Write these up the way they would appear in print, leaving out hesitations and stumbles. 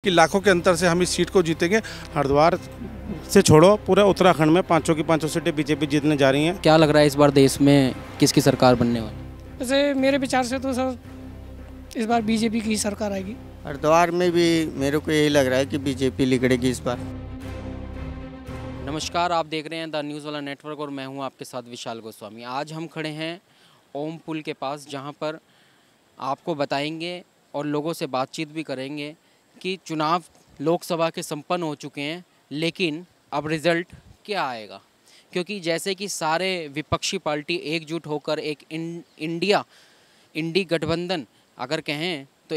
कि लाखों के अंतर से हम इस सीट को जीतेंगे। हरिद्वार से छोड़ो, पूरे उत्तराखंड में पांचों की पांचों सीटें बीजेपी जीतने जा रही हैं। क्या लग रहा है इस बार देश में किसकी सरकार बनने वाली? वैसे मेरे विचार से तो सर इस बार बीजेपी की सरकार आएगी। हरिद्वार में भी मेरे को यही लग रहा है कि बीजेपी लिगड़ेगी इस बार। नमस्कार, आप देख रहे हैं द न्यूज़ वाला नेटवर्क और मैं हूं आपके साथ विशाल गोस्वामी। आज हम खड़े हैं ओम पुल के पास, जहां पर आपको बताएंगे और लोगों से बातचीत भी करेंगे कि चुनाव लोकसभा के संपन्न हो चुके हैं, लेकिन अब रिज़ल्ट क्या आएगा। क्योंकि जैसे कि सारे विपक्षी पार्टी एकजुट होकर एक इंडी गठबंधन अगर कहें तो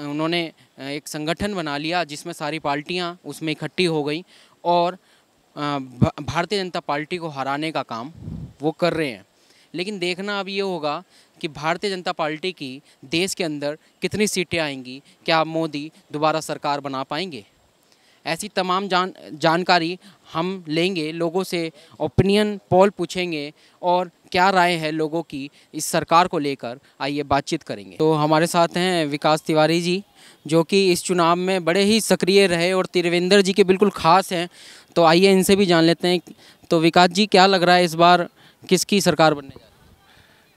उन्होंने एक संगठन बना लिया जिसमें सारी पार्टियां उसमें इकट्ठी हो गई और भारतीय जनता पार्टी को हराने का काम वो कर रहे हैं। लेकिन देखना अब ये होगा कि भारतीय जनता पार्टी की देश के अंदर कितनी सीटें आएंगी, क्या मोदी दोबारा सरकार बना पाएंगे। ऐसी तमाम जानकारी हम लेंगे, लोगों से ओपिनियन पोल पूछेंगे और क्या राय है लोगों की इस सरकार को लेकर, आइए बातचीत करेंगे। तो हमारे साथ हैं विकास तिवारी जी, जो कि इस चुनाव में बड़े ही सक्रिय रहे और त्रिवेंद्र जी के बिल्कुल ख़ास हैं। तो आइए इनसे भी जान लेते हैं। तो विकास जी, क्या लग रहा है इस बार किसकी सरकार बनने जा रही है?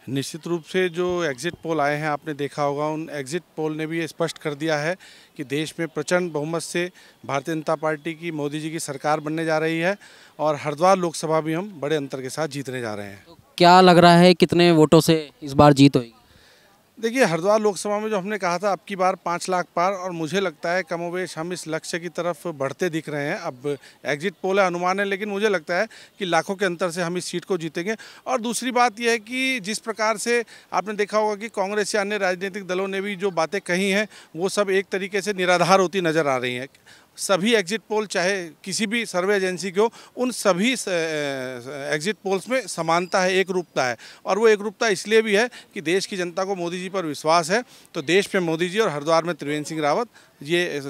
निश्चित रूप से जो एग्जिट पोल आए हैं, आपने देखा होगा, उन एग्जिट पोल ने भी ये स्पष्ट कर दिया है कि देश में प्रचंड बहुमत से भारतीय जनता पार्टी की, मोदी जी की सरकार बनने जा रही है और हरिद्वार लोकसभा भी हम बड़े अंतर के साथ जीतने जा रहे हैं। तो क्या लग रहा है कितने वोटों से इस बार जीत होगी? देखिए, हरिद्वार लोकसभा में जो हमने कहा था अब की बार 5 लाख पार, और मुझे लगता है कमोवेश हम इस लक्ष्य की तरफ बढ़ते दिख रहे हैं। अब एग्जिट पोल है, अनुमान है, लेकिन मुझे लगता है कि लाखों के अंतर से हम इस सीट को जीतेंगे। और दूसरी बात यह है कि जिस प्रकार से आपने देखा होगा कि कांग्रेस या अन्य राजनीतिक दलों ने भी जो बातें कही हैं वो सब एक तरीके से निराधार होती नज़र आ रही हैं। सभी एग्जिट पोल, चाहे किसी भी सर्वे एजेंसी के हो, उन सभी एग्जिट पोल्स में समानता है, एक रूपता है। और वो एक रूपता इसलिए भी है कि देश की जनता को मोदी जी पर विश्वास है। तो देश में मोदी जी और हरिद्वार में त्रिवेंद्र सिंह रावत, ये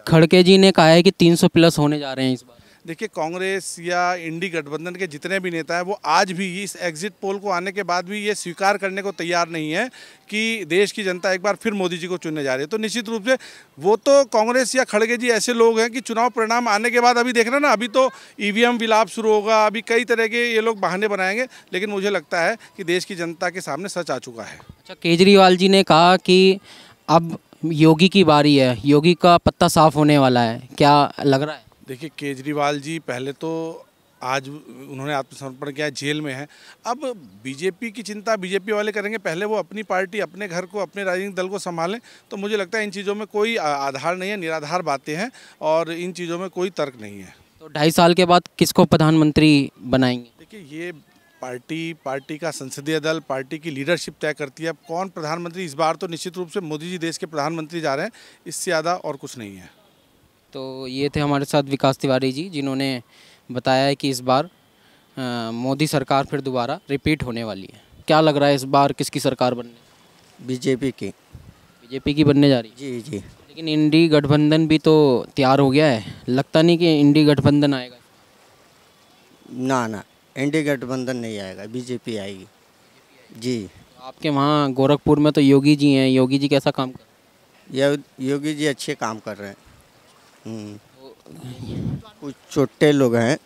खड़के जी ने कहा है कि 300 प्लस होने जा रहे हैं इस बार। देखिए, कांग्रेस या इंडी गठबंधन के जितने भी नेता हैं वो आज भी इस एग्जिट पोल को आने के बाद भी ये स्वीकार करने को तैयार नहीं है कि देश की जनता एक बार फिर मोदी जी को चुनने जा रही है। तो निश्चित रूप से वो तो कांग्रेस या खड़गे जी ऐसे लोग हैं कि चुनाव परिणाम आने के बाद, अभी देखना ना, अभी तो ईवीएम विलाप शुरू होगा, अभी कई तरह के ये लोग बहाने बनाएंगे, लेकिन मुझे लगता है कि देश की जनता के सामने सच आ चुका है। अच्छा, केजरीवाल जी ने कहा कि अब योगी की बारी है, योगी का पत्ता साफ होने वाला है, क्या लग रहा है? देखिए, केजरीवाल जी पहले तो आज उन्होंने आत्मसमर्पण किया, जेल में है। अब बीजेपी की चिंता बीजेपी वाले करेंगे, पहले वो अपनी पार्टी, अपने घर को, अपने राजनीतिक दल को संभालें। तो मुझे लगता है इन चीज़ों में कोई आधार नहीं है, निराधार बातें हैं और इन चीज़ों में कोई तर्क नहीं है। तो 2.5 साल के बाद किसको प्रधानमंत्री बनाएंगे? देखिए, ये पार्टी का संसदीय दल, पार्टी की लीडरशिप तय करती है अब कौन प्रधानमंत्री। इस बार तो निश्चित रूप से मोदी जी देश के प्रधानमंत्री जा रहे हैं, इससे ज़्यादा और कुछ नहीं है। तो ये थे हमारे साथ विकास तिवारी जी, जिन्होंने बताया है कि इस बार मोदी सरकार फिर दोबारा रिपीट होने वाली है। क्या लग रहा है इस बार किसकी सरकार बनने? बीजेपी की। बीजेपी की बनने जा रही है? जी जी। लेकिन इंडी गठबंधन भी तो तैयार हो गया है, लगता नहीं कि इंडी गठबंधन आएगा? ना ना, इंडी गठबंधन नहीं आएगा, बीजेपी आएगी जी। आपके वहाँ गोरखपुर में तो योगी जी हैं, योगी जी कैसा काम कर रहे हैं? योगी जी अच्छे काम कर रहे हैं। कुछ छोटे लोग हैं,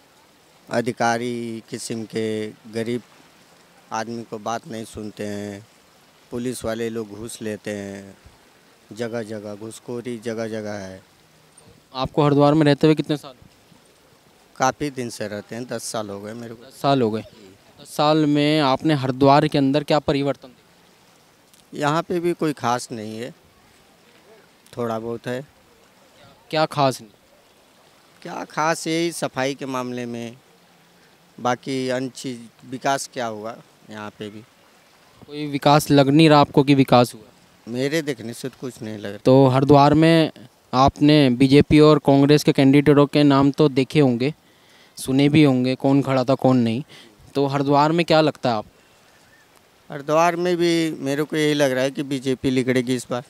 अधिकारी किस्म के, गरीब आदमी को बात नहीं सुनते हैं। पुलिस वाले लोग घूस लेते हैं, जगह जगह घूसखोरी जगह जगह है। आपको हरिद्वार में रहते हुए कितने साल? काफ़ी दिन से रहते हैं, 10 साल हो गए मेरे को। 10 साल हो गए। 10 साल में आपने हरिद्वार के अंदर क्या परिवर्तन देखा? यहाँ पे भी कोई खास नहीं है, थोड़ा बहुत है। क्या खास नहीं? क्या खास, यही सफाई के मामले में, बाकी अन्य चीज़ विकास क्या होगा यहाँ पे भी। कोई विकास लग नहीं रहा आपको कि विकास हुआ? मेरे देखने से तो कुछ नहीं लग रहा। तो हरिद्वार में आपने बीजेपी और कांग्रेस के कैंडिडेटों के नाम तो देखे होंगे, सुने भी होंगे, कौन खड़ा था कौन नहीं। तो हरिद्वार में क्या लगता है आप? हरिद्वार में भी मेरे को यही लग रहा है कि बीजेपी लिगड़ेगी इस बार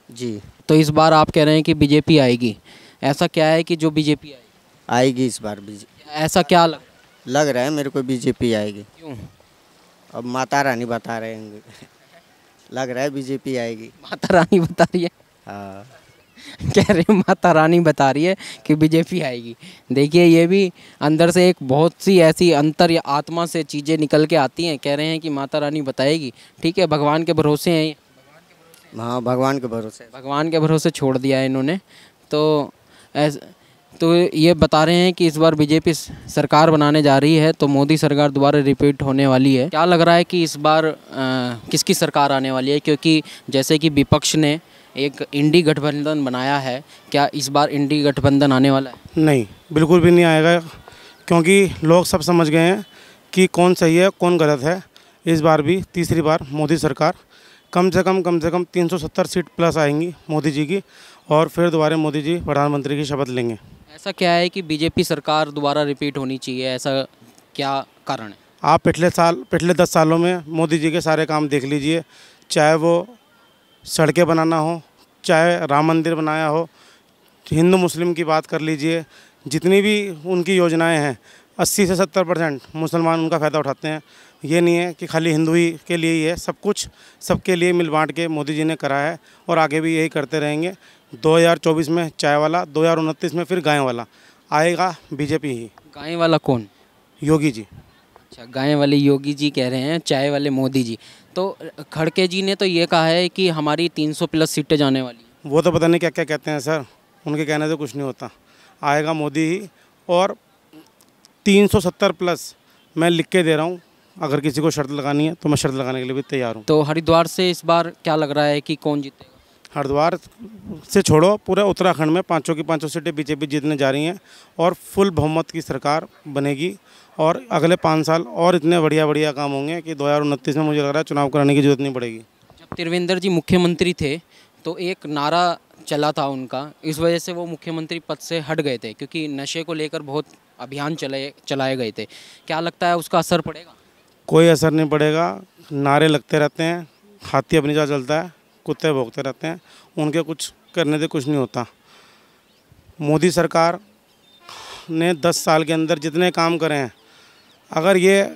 जी। तो इस बार आप कह रहे हैं कि बीजेपी आएगी, ऐसा क्या है कि जो बीजेपी आएगी इस बार? ऐसा क्या लग रहा है मेरे को बीजेपी आएगी। क्यों? अब माता रानी बता रहे हैं लग रहा है बीजेपी आएगी। माता रानी बता रही है? हाँ। कह रहे माता रानी बता रही है कि बीजेपी आएगी। देखिए ये भी अंदर से एक बहुत सी ऐसी अंतर या आत्मा से चीज़ें निकल के आती हैं। कह रहे हैं कि माता रानी बताएगी। ठीक है, भगवान के भरोसे हैं। हाँ, भगवान के भरोसे। भगवान के भरोसे छोड़ दिया है इन्होंने। तो ये बता रहे हैं कि इस बार बीजेपी सरकार बनाने जा रही है, तो मोदी सरकार दोबारा रिपीट होने वाली है। क्या लग रहा है कि इस बार किसकी सरकार आने वाली है? क्योंकि जैसे कि विपक्ष ने एक इंडी गठबंधन बनाया है, क्या इस बार इंडी गठबंधन आने वाला है? नहीं, बिल्कुल भी नहीं आएगा, क्योंकि लोग सब समझ गए हैं कि कौन सही है कौन गलत है। इस बार भी तीसरी बार मोदी सरकार कम से कम 370 सीट प्लस आएंगी मोदी जी की, और फिर दोबारा मोदी जी प्रधानमंत्री की शपथ लेंगे। ऐसा क्या है कि बीजेपी सरकार दोबारा रिपीट होनी चाहिए, ऐसा क्या कारण है? आप पिछले 10 सालों में मोदी जी के सारे काम देख लीजिए, चाहे वो सड़कें बनाना हो, चाहे राम मंदिर बनाया हो, हिंदू मुस्लिम की बात कर लीजिए, जितनी भी उनकी योजनाएं हैं 80 से 70% मुसलमान उनका फ़ायदा उठाते हैं। ये नहीं है कि खाली हिंदू ही के लिए ही है, सब कुछ सबके लिए मिल बांट के मोदी जी ने करा है, और आगे भी यही करते रहेंगे। 2024 में चाय वाला, 2029 में फिर गाय वाला आएगा, बीजेपी ही। गाय वाला कौन? योगी जी। अच्छा, गाय वाले योगी जी कह रहे हैं, चाय वाले मोदी जी। तो खड़के जी ने तो ये कहा है कि हमारी 300 प्लस सीटें जाने वाली हैं। वो तो पता नहीं क्या क्या कहते हैं सर, उनके कहने से कुछ नहीं होता। आएगा मोदी ही, और 370 प्लस मैं लिख के दे रहा हूँ। अगर किसी को शर्त लगानी है तो मैं शर्त लगाने के लिए भी तैयार हूँ। तो हरिद्वार से इस बार क्या लग रहा है कि कौन जीतेगा? हरिद्वार से छोड़ो, पूरे उत्तराखंड में 5 की 5 सीटें बीजेपी जीतने जा रही हैं, और फुल बहुमत की सरकार बनेगी, और अगले 5 साल और इतने बढ़िया बढ़िया काम होंगे कि 2029 में मुझे लग रहा है चुनाव कराने की जरूरत नहीं पड़ेगी। जब त्रिवेंद्र जी मुख्यमंत्री थे तो एक नारा चला था उनका, इस वजह से वो मुख्यमंत्री पद से हट गए थे, क्योंकि नशे को लेकर बहुत अभियान चलाए गए थे। क्या लगता है उसका असर पड़ेगा? कोई असर नहीं पड़ेगा। नारे लगते रहते हैं, हाथी अपनी जगह चलता है, कुत्ते भौंकते रहते हैं, उनके कुछ करने से कुछ नहीं होता। मोदी सरकार ने 10 साल के अंदर जितने काम करे हैं, अगर ये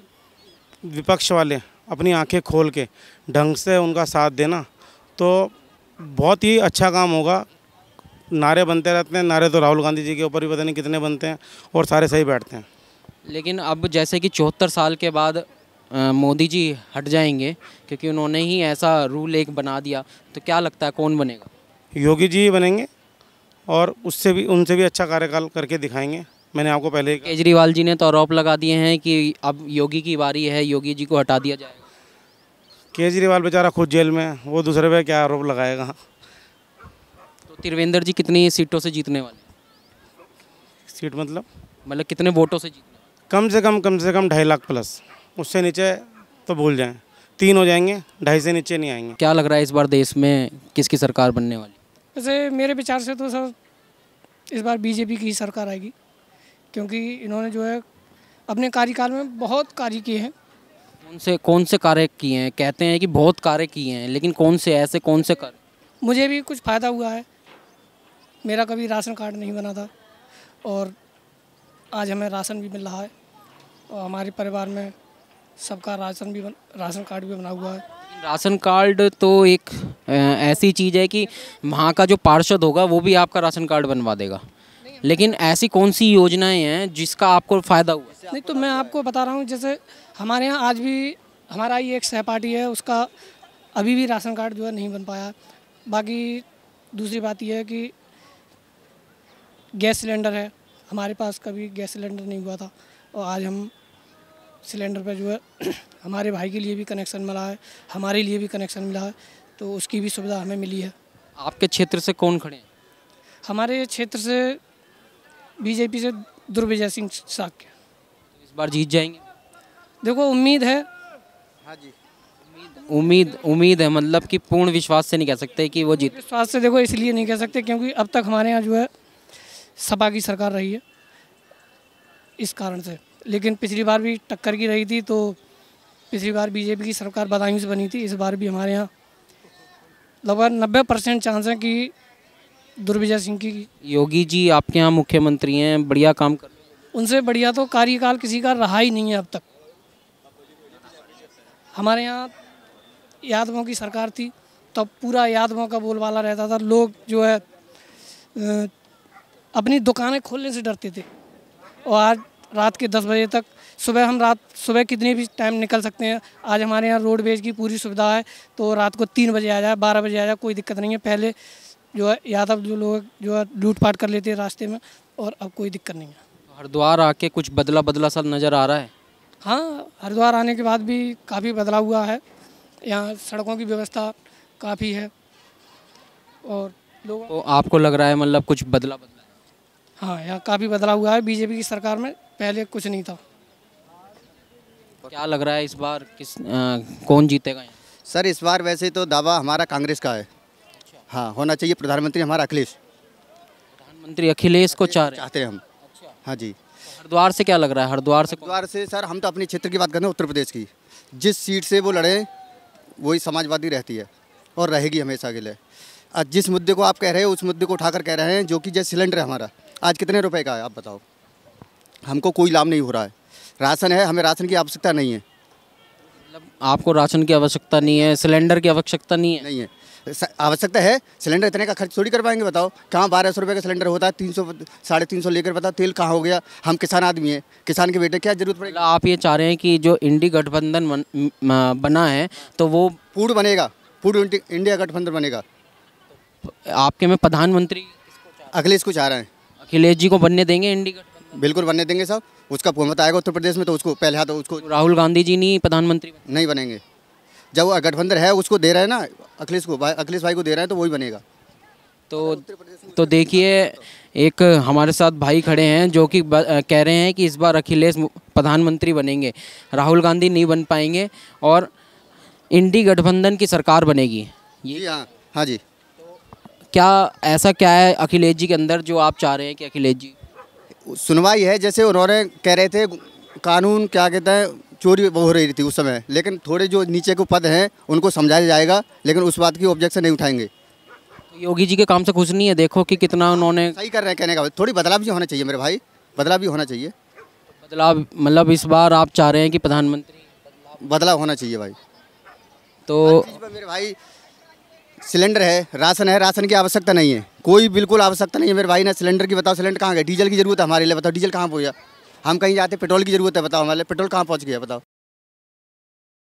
विपक्ष वाले अपनी आंखें खोल के ढंग से उनका साथ देना तो बहुत ही अच्छा काम होगा। नारे बनते रहते हैं, नारे तो राहुल गांधी जी के ऊपर भी पता नहीं कितने बनते हैं, और सारे सही बैठते हैं। लेकिन अब जैसे कि 74 साल के बाद मोदी जी हट जाएंगे, क्योंकि उन्होंने ही ऐसा रूल एक बना दिया, तो क्या लगता है कौन बनेगा? योगी जी बनेंगे, और उनसे भी अच्छा कार्यकाल करके दिखाएंगे। मैंने आपको पहले ही कहा। केजरीवाल जी ने तो आरोप लगा दिए हैं कि अब योगी की बारी है, योगी जी को हटा दिया जाएगा। केजरीवाल बेचारा खुद जेल में है, वो दूसरे पे क्या आरोप लगाएगा। तो त्रिवेंद्र जी कितनी सीटों से जीतने वाले? सीट मतलब कितने वोटों से जीतने? कम से कम 2.5 लाख प्लस, उससे नीचे तो भूल जाएं। 3 हो जाएंगे, 2.5 से नीचे नहीं आएंगे। क्या लग रहा है इस बार देश में किसकी सरकार बनने वाली? वैसे मेरे विचार से तो सर इस बार बीजेपी की ही सरकार आएगी, क्योंकि इन्होंने जो है अपने कार्यकाल में बहुत कार्य किए हैं। कौन से कार्य किए हैं? कहते हैं कि बहुत कार्य किए हैं, लेकिन कौन से कार्य? मुझे भी कुछ फ़ायदा हुआ है। मेरा कभी राशन कार्ड नहीं बना था, और आज हमें राशन भी मिल रहा है, और हमारे परिवार में सबका राशन कार्ड भी बना हुआ है। राशन कार्ड तो एक ऐसी चीज़ है कि वहाँ का जो पार्षद होगा वो भी आपका राशन कार्ड बनवा देगा, लेकिन ऐसी कौन सी योजनाएं हैं जिसका आपको फ़ायदा हुआ? नहीं, तो मैं आपको बता रहा हूँ, जैसे हमारे यहाँ आज भी हमारा ही एक सहपाठी है, उसका अभी भी राशन कार्ड जो है नहीं बन पाया। बाकी दूसरी बात यह है कि गैस सिलेंडर है, हमारे पास कभी गैस सिलेंडर नहीं हुआ था, और आज हम सिलेंडर पर जो है हमारे भाई के लिए भी कनेक्शन मिला है, हमारे लिए भी कनेक्शन मिला है, तो उसकी भी सुविधा हमें मिली है। आपके क्षेत्र से कौन खड़े हैं? हमारे क्षेत्र से बीजेपी से दुर्विजय सिंह साक्य इस बार जीत जाएंगे? देखो, उम्मीद है। हाँ जी, उम्मीद है, मतलब कि पूर्ण विश्वास से नहीं कह सकते कि वो जीत। विश्वास से देखो इसलिए नहीं कह सकते क्योंकि अब तक हमारे यहाँ जो है सपा की सरकार रही है, इस कारण से। लेकिन पिछली बार भी टक्कर की रही थी, तो पिछली बार बीजेपी की सरकार बदायूं से बनी थी। इस बार भी हमारे यहाँ लगभग 90% चांस है कि दुर्विजय सिंह की। योगी जी आपके यहाँ मुख्यमंत्री हैं, बढ़िया काम कर, उनसे बढ़िया तो कार्यकाल किसी का रहा ही नहीं है अब तक। हमारे यहाँ यादवों की सरकार थी, तब पूरा यादवों का बोलबाला रहता था। लोग जो है अपनी दुकानें खोलने से डरते थे, और आज रात के 10 बजे तक सुबह कितनी भी टाइम निकल सकते हैं। आज हमारे यहाँ रोडवेज की पूरी सुविधा है, तो रात को 3 बजे आ जाए, 12 बजे आ जाए, कोई दिक्कत नहीं है। पहले जो है यादव जो लोग जो है लूटपाट कर लेते हैं रास्ते में, और अब कोई दिक्कत नहीं है। हरिद्वार आके कुछ बदला सा नज़र आ रहा है। हाँ, हरिद्वार आने के बाद भी काफ़ी बदलाव हुआ है। यहाँ सड़कों की व्यवस्था काफ़ी है, और लोग तो आपको लग रहा है मतलब कुछ बदला है? हाँ, यहाँ काफ़ी बदलाव हुआ है। बीजेपी की सरकार में पहले कुछ नहीं था। क्या लग रहा है इस बार कौन जीतेगा यहाँ? सर इस बार वैसे तो दावा हमारा कांग्रेस का है। हाँ, होना चाहिए प्रधानमंत्री हमारा अखिलेश। प्रधानमंत्री अखिलेश को चाहते हैं हम। हाँ जी। हरिद्वार से क्या लग रहा है? हरिद्वार से सर हम तो अपने क्षेत्र की बात कर रहे हैं, उत्तर प्रदेश की। जिस सीट से वो लड़े वही समाजवादी रहती है और रहेगी हमेशा के लिए। आज जिस मुद्दे को आप कह रहे हैं उस मुद्दे को उठाकर कह रहे हैं, जो कि जैसे सिलेंडर है हमारा आज कितने रुपए का है आप बताओ। हमको कोई लाभ नहीं हो रहा है। राशन है, हमें राशन की आवश्यकता नहीं है। मतलब आपको राशन की आवश्यकता नहीं है, सिलेंडर की आवश्यकता नहीं है? नहीं है, आवश्यकता है। सिलेंडर इतने का खर्च थोड़ी कर पाएंगे बताओ। कहाँ 1200 रुपये का सिलेंडर होता है, 300 350 लेकर बताओ तेल कहाँ हो गया। हम किसान आदमी हैं, किसान के बेटे क्या जरूरत पड़ेगी। आप ये चाह रहे हैं कि जो इंडी गठबंधन बना है तो वो पूर्ण बनेगा, पूर्ण इंडिया गठबंधन बनेगा। आपके में प्रधानमंत्री अखिलेश को चाह रहे हैं। अखिलेश जी को बनने देंगे इंडी गठबंधन? बिल्कुल बनने देंगे साहब। उसका बहुमत आएगा उत्तर प्रदेश में तो उसको पहले हाथ उसको। राहुल गांधी जी नहीं प्रधानमंत्री नहीं बनेंगे। जब वो गठबंधन है उसको दे रहे हैं ना, अखिलेश भाई को दे रहे हैं तो वही बनेगा। तो देखिए एक हमारे साथ भाई खड़े हैं जो कि कह रहे हैं कि इस बार अखिलेश प्रधानमंत्री बनेंगे, राहुल गांधी नहीं बन पाएंगे और इंडी गठबंधन की सरकार बनेगी। जी हाँ, हाँ जी। क्या ऐसा क्या है अखिलेश जी के अंदर जो आप चाह रहे हैं कि अखिलेश जी? सुनवाई है, जैसे उन्होंने कह रहे थे कानून क्या कहते हैं चोरी वो हो रही थी उस समय, लेकिन थोड़े जो नीचे के पद हैं उनको समझाया जाएगा, लेकिन उस बात की ऑब्जेक्शन नहीं उठाएंगे। तो योगी जी के काम से खुश नहीं है? देखो कि कितना उन्होंने सही कर रहे हैं कहने का, थोड़ी बदलाव भी होना चाहिए मेरे भाई, बदलाव भी होना चाहिए। बदलाव मतलब इस बार आप चाह रहे हैं कि प्रधानमंत्री बदलाव होना चाहिए भाई। तो मेरे भाई सिलेंडर है, राशन है, राशन की आवश्यकता नहीं है, कोई बिल्कुल आवश्यकता नहीं है मेरे भाई। ना सिलेंडर की बताओ, सिलेंडर कहाँ गया। डीजल की जरूरत है हमारे लिए, बताओ डीजल कहाँ पहुँचा। हम कहीं जाते पेट्रोल की जरूरत है, बताओ हमारे लिए पेट्रोल कहाँ पहुँच गया बताओ।